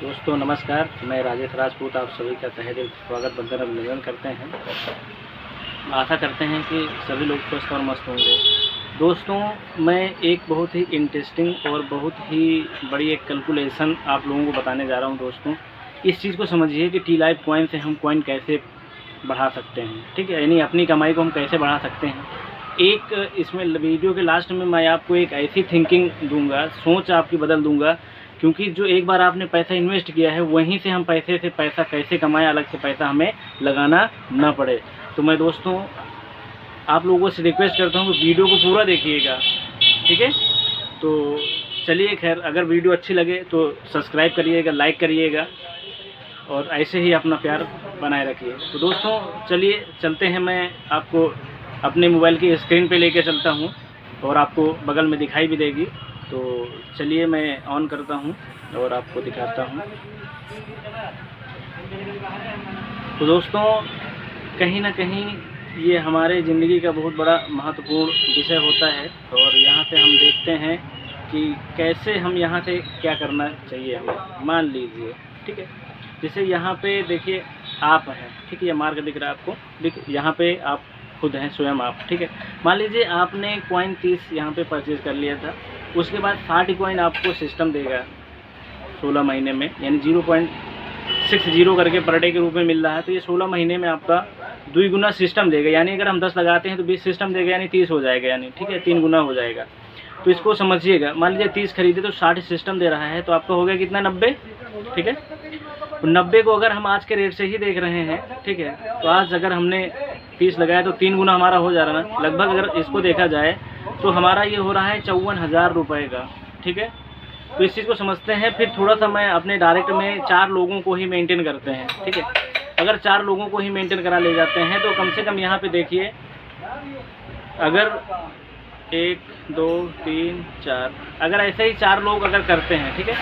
दोस्तों नमस्कार, मैं राजेश राजपूत आप सभी का तहे दिल स्वागत बंदन अभिनंदन करते हैं। आशा करते हैं कि सभी लोग स्वस्थ और मस्त होंगे। दोस्तों, मैं एक बहुत ही इंटरेस्टिंग और बहुत ही बड़ी एक कैलकुलेशन आप लोगों को बताने जा रहा हूं। दोस्तों, इस चीज़ को समझिए कि टी लाइफ कॉइन से हम कॉइन कैसे बढ़ा सकते हैं, ठीक है, यानी अपनी कमाई को हम कैसे बढ़ा सकते हैं। एक इसमें वीडियो के लास्ट में मैं आपको एक ऐसी थिंकिंग दूंगा, सोच आपकी बदल दूंगा, क्योंकि जो एक बार आपने पैसा इन्वेस्ट किया है वहीं से हम पैसे से पैसा कैसे कमाएं, अलग से पैसा हमें लगाना ना पड़े। तो मैं दोस्तों आप लोगों से रिक्वेस्ट करता हूं कि वीडियो को पूरा देखिएगा, ठीक है। तो चलिए, खैर, अगर वीडियो अच्छी लगे तो सब्सक्राइब करिएगा, लाइक करिएगा और ऐसे ही अपना प्यार बनाए रखिए। तो दोस्तों चलिए चलते हैं, मैं आपको अपने मोबाइल की स्क्रीन पे लेके चलता हूँ और आपको बगल में दिखाई भी देगी। तो चलिए मैं ऑन करता हूँ और आपको दिखाता हूँ। तो दोस्तों कहीं ना कहीं ये हमारे ज़िंदगी का बहुत बड़ा महत्वपूर्ण विषय होता है और यहाँ से हम देखते हैं कि कैसे हम यहाँ से क्या करना चाहिए हमें। मान लीजिए, ठीक है, जैसे यहाँ पे देखिए आप हैं, ठीक है, ये मार्क दिख रहा है आपको, देखिए यहाँ पे आप खुद हैं, स्वयं आप, ठीक है। मान लीजिए आपने कॉइन 30 यहाँ पे परचेज़ कर लिया था, उसके बाद 60 कॉइन आपको सिस्टम देगा 16 महीने में, यानी 0.60 करके पर डे के रूप में मिल रहा है। तो ये 16 महीने में आपका 2 गुना सिस्टम देगा, यानी अगर हम 10 लगाते हैं तो 20 सिस्टम देगा, यानी 30 हो जाएगा, यानी ठीक है, 3 गुना हो जाएगा। तो इसको समझिएगा, मान लीजिए 30 खरीदे तो 60 सिस्टम दे रहा है, तो आपका हो गया कितना, 90, ठीक है। तो 90 को अगर हम आज के रेट से ही देख रहे हैं, ठीक है, तो आज अगर हमने 30 लगाया तो 3 गुना हमारा हो जा रहा है लगभग। अगर इसको देखा जाए तो हमारा ये हो रहा है 54,000 रुपये का, ठीक है। तो इस चीज़ को समझते हैं। फिर थोड़ा सा मैं अपने डायरेक्ट में 4 लोगों को ही मेंटेन करते हैं, ठीक है। अगर 4 लोगों को ही मेंटेन करा ले जाते हैं तो कम से कम यहाँ पे देखिए, अगर 1 2 3 4, अगर ऐसे ही 4 लोग अगर करते हैं, ठीक है,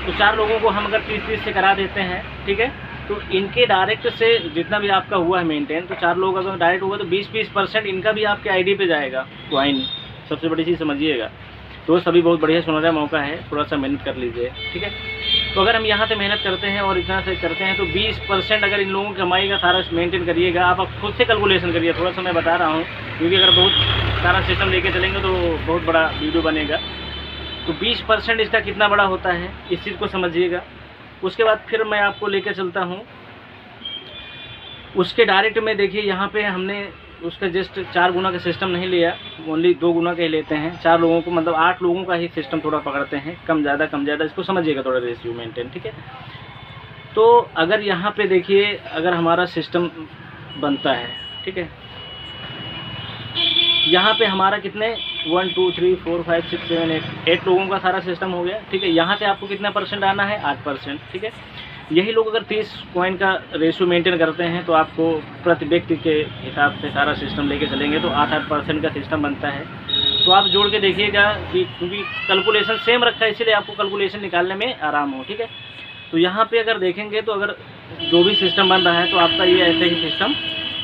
तो 4 लोगों को हम अगर 30-30 से करा देते हैं, ठीक है, तो इनके डायरेक्ट से जितना भी आपका हुआ है मेंटेन, तो 4 लोग अगर डायरेक्ट हुआ तो 20-20% इनका भी आपके आईडी पे जाएगा कॉइन। सबसे बड़ी चीज़ समझिएगा दोस्त, अभी बहुत बढ़िया सुनहरा मौका है, थोड़ा सा मेहनत कर लीजिए, ठीक है। तो अगर हम यहाँ से मेहनत करते हैं और इतना से करते हैं तो 20% अगर इन लोगों की कमाई का सारा मेंटेन करिएगा। आप खुद से कैलकुलेशन करिए, थोड़ा सा मैं बता रहा हूँ, क्योंकि अगर बहुत सारा सिस्टम लेके चलेंगे तो बहुत बड़ा वीडियो बनेगा। तो 20% इसका कितना बड़ा होता है, इस चीज़ को समझिएगा। उसके बाद फिर मैं आपको लेकर चलता हूँ उसके डायरेक्ट में। देखिए यहाँ पे हमने उसका जस्ट 4 गुना का सिस्टम नहीं लिया, ओनली 2 गुना का ही लेते हैं। 4 लोगों को मतलब 8 लोगों का ही सिस्टम थोड़ा पकड़ते हैं, कम ज़्यादा इसको समझिएगा, थोड़ा रेशियो मेंटेन, ठीक है। तो अगर यहाँ पे देखिए, अगर हमारा सिस्टम बनता है, ठीक है, यहाँ पे हमारा कितने 1 2 3 4 5 6 7 8 लोगों का सारा सिस्टम हो गया, ठीक है। यहाँ से आपको कितना परसेंट आना है, 8%, ठीक है। यही लोग अगर 30 कॉइन का रेशियो मेंटेन करते हैं तो आपको प्रति व्यक्ति के हिसाब से सारा सिस्टम लेके चलेंगे तो 8% का सिस्टम बनता है। तो आप जोड़ के देखिएगा कि क्योंकि कैलकुलेशन सेम रखा है इसीलिए आपको कैलकुलेशन निकालने में आराम हो, ठीक है। तो यहाँ पे अगर देखेंगे तो अगर जो भी सिस्टम बन रहा है तो आपका ये ऐसे ही सिस्टम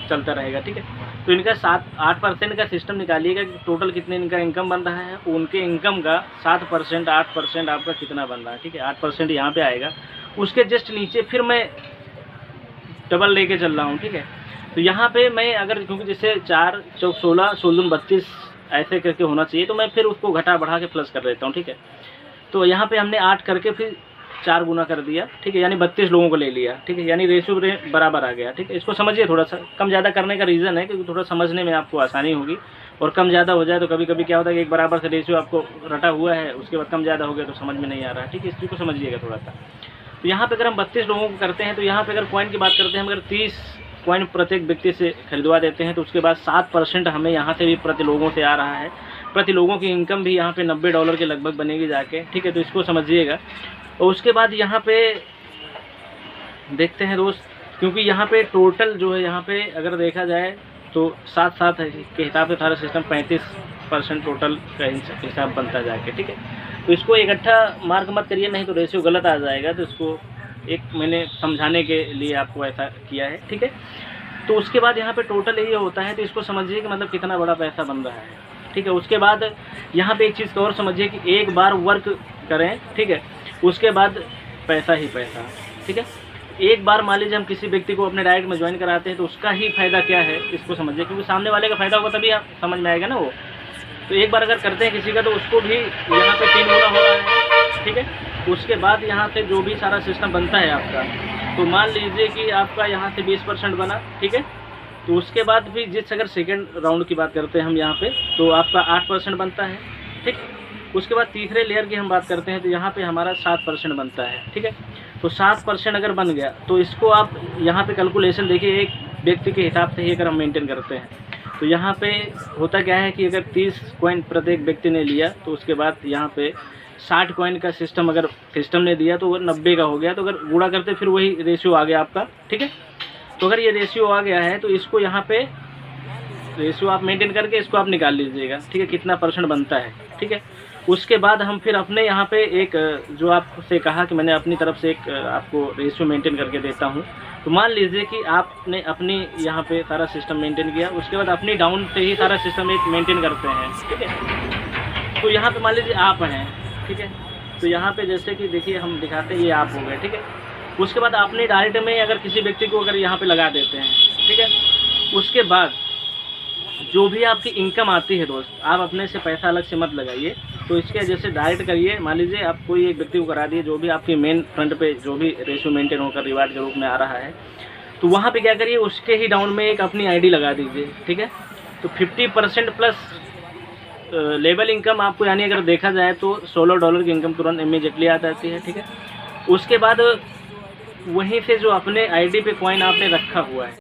चलता रहेगा, ठीक है। तो इनका 7-8% का सिस्टम निकालिएगा कि टोटल कितने इनका इनकम बन रहा है। उनके इनकम का 7% 8% आपका कितना बन रहा है, ठीक है, 8% यहाँ पे आएगा। उसके जस्ट नीचे फिर मैं डबल लेके चल रहा हूँ, ठीक है। तो यहाँ पे मैं अगर, क्योंकि जैसे 4 चौक 16 16 32 ऐसे करके होना चाहिए, तो मैं फिर उसको घटा बढ़ा के प्लस कर देता हूँ, ठीक है। तो यहाँ पे हमने 8 करके फिर 4 गुना कर दिया, ठीक है, यानी 32 लोगों को ले लिया, ठीक है, यानी रेशियो बराबर आ गया, ठीक है। इसको समझिए, थोड़ा सा कम ज़्यादा करने का रीज़न है क्योंकि थोड़ा समझने में आपको आसानी होगी। और कम ज़्यादा हो जाए तो कभी कभी क्या होता है कि एक बराबर से रेशियो आपको रटा हुआ है, उसके बाद कम ज़्यादा हो गया तो समझ में नहीं आ रहा है, ठीक है। इस चीज़ को समझिएगा थोड़ा सा। तो यहाँ पे अगर हम 32 लोगों को करते हैं तो यहाँ पे अगर कॉइन की बात करते हैं, अगर 30 कॉइन प्रत्येक व्यक्ति से खरीदवा देते हैं तो उसके बाद 7% हमें यहाँ से भी प्रति लोगों से आ रहा है। प्रति लोगों की इनकम भी यहाँ पे $90 के लगभग बनेगी जाके, ठीक है। तो इसको समझिएगा। और उसके बाद यहाँ पे देखते हैं दोस्त, क्योंकि यहाँ पे टोटल जो है, यहाँ पे अगर देखा जाए तो 7-7 के हिसाब से सारा सिस्टम 35% टोटल का हिसाब बनता जाके, ठीक है। तो इसको इकट्ठा मार्क मत करिए, नहीं तो रेशियो गलत आ जाएगा। तो इसको एक मैंने समझाने के लिए आपको ऐसा किया है, ठीक है। तो उसके बाद यहाँ पे टोटल ये होता है, तो इसको समझिए कि मतलब कितना बड़ा पैसा बन रहा है, ठीक है। उसके बाद यहाँ पे एक चीज़ और समझिए कि एक बार वर्क करें, ठीक है, उसके बाद पैसा ही पैसा, ठीक है। एक बार मान लीजिए हम किसी व्यक्ति को अपने डायरेक्ट में ज्वाइन कराते हैं तो उसका ही फ़ायदा क्या है इसको समझिए, क्योंकि सामने वाले का फ़ायदा होगा तभी आप समझ में आएगा ना वो। तो एक बार अगर करते हैं किसी का तो उसको भी यहाँ पे 3 गुना हो रहा है, ठीक है। उसके बाद यहाँ से जो भी सारा सिस्टम बनता है आपका, तो मान लीजिए कि आपका यहाँ से 20% बना, ठीक है। तो उसके बाद भी जिस अगर सेकेंड राउंड की बात करते हैं हम यहाँ पे, तो आपका 8% बनता है, ठीक। उसके बाद तीसरे लेयर की हम बात करते हैं तो यहाँ पे हमारा 7% बनता है, ठीक है। तो 7% अगर बन गया तो इसको आप यहाँ पे कैलकुलेशन देखिए, एक व्यक्ति के हिसाब से ही अगर हम मेंटेन करते हैं तो यहाँ पे होता क्या है कि अगर 30 कॉइन प्रत्येक व्यक्ति ने लिया तो उसके बाद यहाँ पे 60 कॉइन का सिस्टम अगर सिस्टम ने दिया तो वो 90 का हो गया। तो अगर गुणा करते फिर वही रेशियो आ गया आपका, ठीक है। तो अगर ये रेशियो आ गया है तो इसको यहाँ पे रेशियो आप मेंटेन करके इसको आप निकाल लीजिएगा, ठीक है, कितना % बनता है, ठीक है। उसके बाद हम फिर अपने यहाँ पे एक जो आपसे कहा कि मैंने अपनी तरफ से एक आपको रेशियो मेंटेन करके देता हूँ। तो मान लीजिए कि आपने अपनी यहाँ पे सारा सिस्टम मेंटेन किया, उसके बाद अपनी डाउन से ही सारा सिस्टम एक मेंटेन करते हैं, ठीक है। तो यहाँ पे मान लीजिए आप हैं, ठीक है। तो यहाँ पे जैसे कि देखिए हम दिखाते हैं ये आप हो गए, ठीक है। उसके बाद आपने डायरेक्ट में अगर किसी व्यक्ति को अगर यहाँ पे लगा देते हैं, ठीक है। उसके बाद जो भी आपकी इनकम आती है दोस्त, आप अपने से पैसा अलग से मत लगाइए। तो इसके जैसे डायरेक्ट करिए, मान लीजिए आप कोई एक व्यक्ति को करा दिए, जो भी आपकी मेन फ्रंट पे जो भी रेशियो मेंटेन होकर रिवार्ड के रूप में आ रहा है, तो वहाँ पे क्या करिए, उसके ही डाउन में एक अपनी आईडी लगा दीजिए, ठीक है। तो 50% प्लस लेवल इनकम आपको, यानी अगर देखा जाए तो $16 की इनकम तुरंत इमीडिएटली आ जाती है, ठीक है। उसके बाद वहीं से जो अपने आईडी पे कॉइन आपने रखा हुआ है